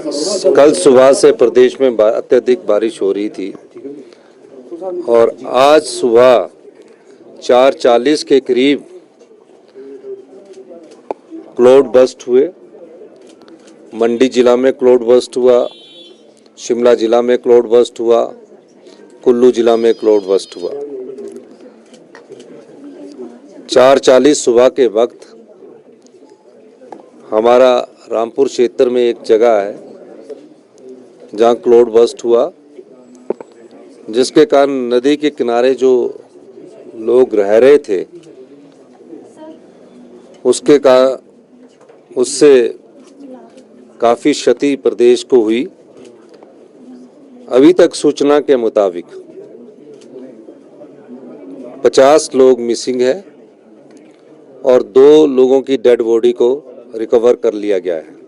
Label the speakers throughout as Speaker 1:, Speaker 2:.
Speaker 1: कल सुबह से प्रदेश में अत्यधिक बारिश हो रही थी और आज सुबह 4:40 के करीब क्लाउड बस्ट हुए। मंडी जिला में क्लाउड बस्ट हुआ, शिमला जिला में क्लाउड बस्ट हुआ, कुल्लू जिला में क्लाउड बस्ट हुआ। 4:40 सुबह के वक्त हमारा रामपुर क्षेत्र में एक जगह है जहां क्लाउड बस्ट हुआ, जिसके कारण नदी के किनारे जो लोग रह रहे थे उससे काफ़ी क्षति प्रदेश को हुई। अभी तक सूचना के मुताबिक 50 लोग मिसिंग है और 2 लोगों की डेड बॉडी को रिकवर कर लिया गया है।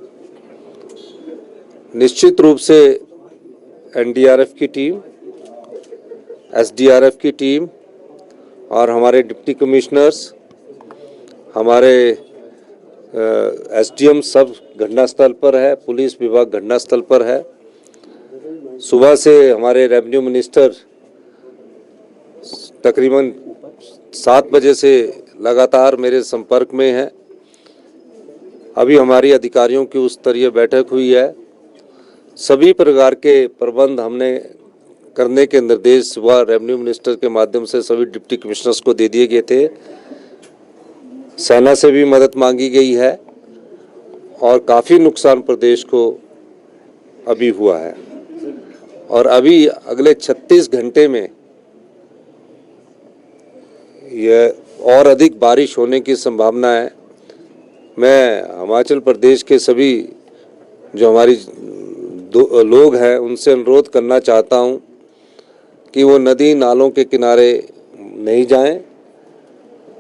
Speaker 1: निश्चित रूप से एनडीआरएफ की टीम, एसडीआरएफ की टीम और हमारे डिप्टी कमिश्नर्स, हमारे एसडीएम सब घटनास्थल पर है, पुलिस विभाग घटनास्थल पर है। सुबह से हमारे रेवेन्यू मिनिस्टर तकरीबन 7 बजे से लगातार मेरे संपर्क में है। अभी हमारी अधिकारियों की उच्च स्तरीय बैठक हुई है। सभी प्रकार के प्रबंध हमने करने के निर्देश सुबह रेवेन्यू मिनिस्टर के माध्यम से सभी डिप्टी कमिश्नर्स को दे दिए गए थे। सेना से भी मदद मांगी गई है और काफ़ी नुकसान प्रदेश को अभी हुआ है और अभी अगले 36 घंटे में यह और अधिक बारिश होने की संभावना है। मैं हिमाचल प्रदेश के सभी जो हमारी लोग हैं उनसे अनुरोध करना चाहता हूं कि वो नदी नालों के किनारे नहीं जाएं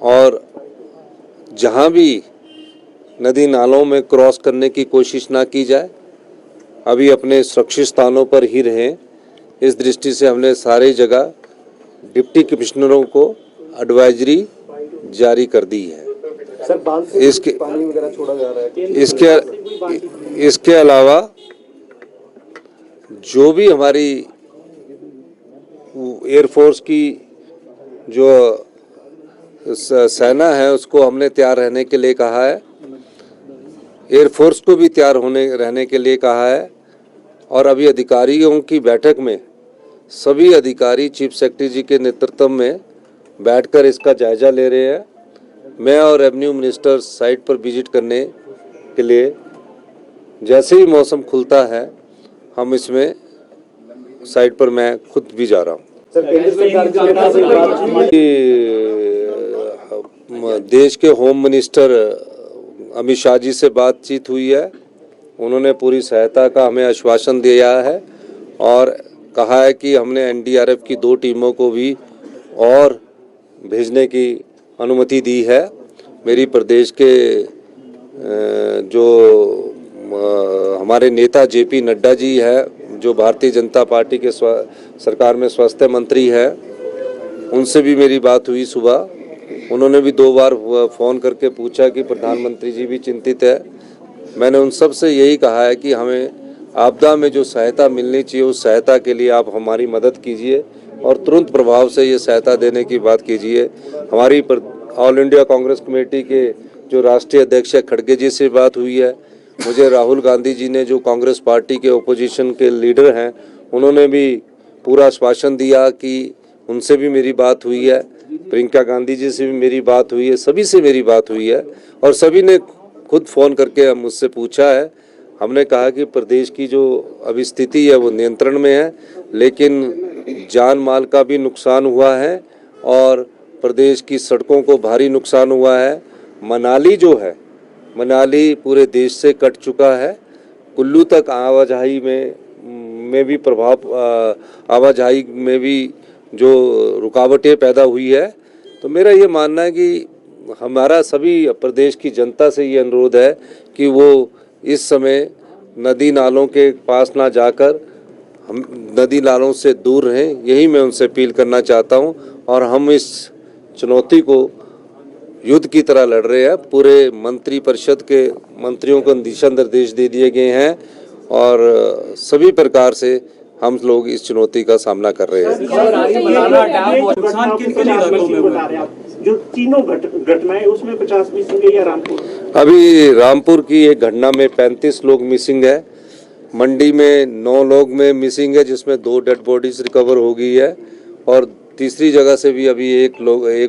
Speaker 1: और जहां भी नदी नालों में क्रॉस करने की कोशिश ना की जाए, अभी अपने सुरक्षित स्थानों पर ही रहें। इस दृष्टि से हमने सारी जगह डिप्टी कमिश्नरों को एडवाइजरी जारी कर दी है।
Speaker 2: सर, बांध से पानी वगैरह छोड़ा जा रहा है।
Speaker 1: इसके अलावा जो भी हमारी एयरफोर्स की जो सेना है उसको हमने तैयार रहने के लिए कहा है, एयरफोर्स को भी तैयार रहने के लिए कहा है और अभी अधिकारियों की बैठक में सभी अधिकारी चीफ सेक्रेटरी जी के नेतृत्व में बैठकर इसका जायजा ले रहे हैं। मैं और रेवेन्यू मिनिस्टर साइट पर विजिट करने के लिए जैसे ही मौसम खुलता है हम इसमें साइट पर मैं खुद भी जा रहा हूँ। देश के होम मिनिस्टर अमित शाह जी से बातचीत हुई है। उन्होंने पूरी सहायता का हमें आश्वासन दिया है और कहा है कि हमने एनडीआरएफ की 2 टीमों को भी और भेजने की अनुमति दी है। मेरी प्रदेश के जो हमारे नेता जेपी नड्डा जी है, जो भारतीय जनता पार्टी के सरकार में स्वास्थ्य मंत्री है, उनसे भी मेरी बात हुई सुबह। उन्होंने भी 2 बार फ़ोन करके पूछा कि प्रधानमंत्री जी भी चिंतित है। मैंने उन सब से यही कहा है कि हमें आपदा में जो सहायता मिलनी चाहिए उस सहायता के लिए आप हमारी मदद कीजिए और तुरंत प्रभाव से ये सहायता देने की बात कीजिए। हमारी ऑल इंडिया कांग्रेस कमेटी के जो राष्ट्रीय अध्यक्ष खड़गे जी से बात हुई है। मुझे राहुल गांधी जी ने, जो कांग्रेस पार्टी के ओपोजिशन के लीडर हैं, उन्होंने भी पूरा आश्वासन दिया कि उनसे भी मेरी बात हुई है। प्रियंका गांधी जी से भी मेरी बात हुई है, सभी से मेरी बात हुई है और सभी ने खुद फ़ोन करके मुझसे पूछा है। हमने कहा कि प्रदेश की जो अभी स्थिति है वो नियंत्रण में है, लेकिन जान माल का भी नुकसान हुआ है और प्रदेश की सड़कों को भारी नुकसान हुआ है। मनाली जो है, मनाली पूरे देश से कट चुका है। कुल्लू तक आवाजाही में भी आवाजाही में भी जो रुकावटें पैदा हुई है। तो मेरा ये मानना है कि हमारा सभी प्रदेश की जनता से ये अनुरोध है कि वो इस समय नदी नालों के पास ना जाकर हम नदी नालों से दूर रहें, यही मैं उनसे अपील करना चाहता हूं। और हम इस चुनौती को युद्ध की तरह लड़ रहे हैं। पूरे मंत्री परिषद के मंत्रियों को दिशा निर्देश दे दिए गए हैं और सभी प्रकार से हम लोग इस चुनौती का सामना कर रहे हैं।
Speaker 3: नुकसान किन-किन इलाकों में बता रहे हैं आप? जो तीनों घटनाएं उसमें 50 मिसिंग है या रामपुर?
Speaker 1: अभी रामपुर की एक घटना में 35 लोग मिसिंग है, मंडी में 9 लोग में मिसिंग है, जिसमें 2 डेड बॉडीज रिकवर हो गई है, और तीसरी जगह से भी अभी एक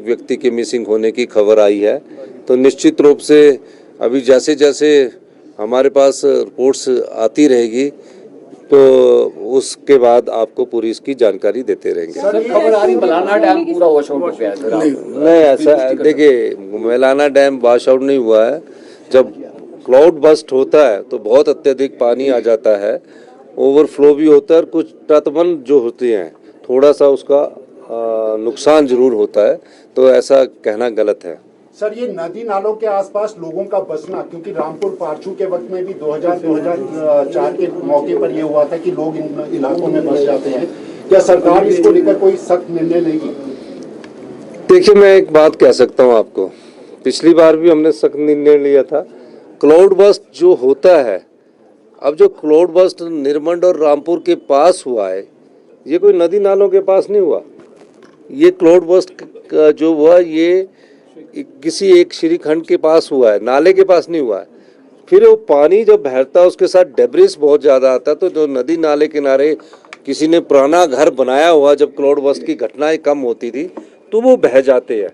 Speaker 1: व्यक्ति के मिसिंग होने की खबर आई है। तो निश्चित रूप से अभी जैसे जैसे हमारे पास रिपोर्ट्स आती रहेगी तो उसके बाद आपको पूरी इसकी जानकारी देते रहेंगे।
Speaker 4: सर खबर आ रही मलाना डैम पूरा वॉश आउट हो गया है सर।
Speaker 1: नहीं, ऐसा देखिए, मलाना डैम वॉश आउट नहीं हुआ है। जब क्लाउड बस्ट होता है तो बहुत अत्यधिक पानी आ जाता है, ओवरफ्लो भी होता है, और कुछ तटबंध जो होते हैं थोड़ा सा उसका नुकसान जरूर होता है, तो ऐसा कहना गलत है।
Speaker 5: सर ये नदी नालों के आसपास लोगों का बसना, क्योंकि रामपुर पारछू के वक्त में भी 2004 के मौके पर यह हुआ था कि लोग इन इलाकों में बस जाते हैं, क्या सरकार इसको लेकर कोई सख्त निर्णय लेगी?
Speaker 1: देखिए, मैं एक बात कह सकता हूँ आपको, पिछली बार भी हमने सख्त निर्णय लिया था। क्लाउड बस्ट जो होता है, अब जो क्लाउड बस्ट निर्मंड और रामपुर के पास हुआ है, ये कोई नदी नालों के पास नहीं हुआ। ये क्लाउड बस्ट जो हुआ ये किसी एक श्रीखंड के पास हुआ है, नाले के पास नहीं हुआ है। फिर वो पानी जब बहता है उसके साथ डेब्रिस बहुत ज़्यादा आता है, तो जो नदी नाले किनारे किसी ने पुराना घर बनाया हुआ, जब क्लाउड बस्ट की घटनाएं कम होती थी तो वो बह जाते हैं,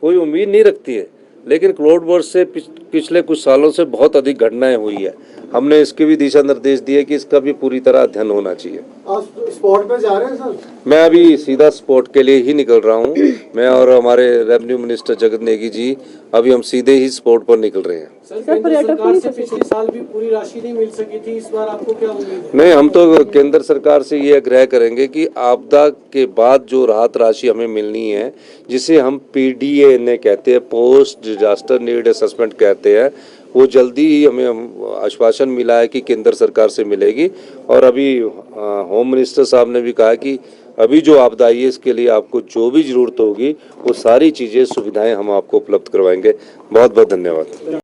Speaker 1: कोई उम्मीद नहीं रखती है। लेकिन क्लाउड बस्ट से पिछले कुछ सालों से बहुत अधिक घटनाएं हुई है। हमने इसके भी दिशा निर्देश दिए कि इसका भी पूरी तरह अध्ययन होना चाहिए।
Speaker 5: आप स्पॉट पे जा रहे हैं सर?
Speaker 1: मैं अभी सीधा स्पॉट के लिए ही निकल रहा हूँ। मैं और हमारे रेवेन्यू मिनिस्टर जगत नेगी जी अभी हम सीधे ही स्पॉट पर निकल रहे हैं।
Speaker 6: सर, केंद्र सरकार से पिछले साल भी पूरी राशि नहीं मिल सकी थी, इस बार आपको क्या उम्मीद है?
Speaker 1: नहीं, हम तो केंद्र सरकार से ये आग्रह करेंगे कि आपदा के बाद जो राहत राशि हमें मिलनी है, जिसे हम PDA कहते हैं, पोस्ट डिजास्टर नीड असेसमेंट कहते हैं, वो जल्दी ही हमें आश्वासन मिला है कि केंद्र सरकार से मिलेगी। और अभी होम मिनिस्टर साहब ने भी कहा कि अभी जो आपदा आई है इसके लिए आपको जो भी ज़रूरत होगी वो सारी चीज़ें सुविधाएं हम आपको उपलब्ध करवाएंगे। बहुत बहुत धन्यवाद।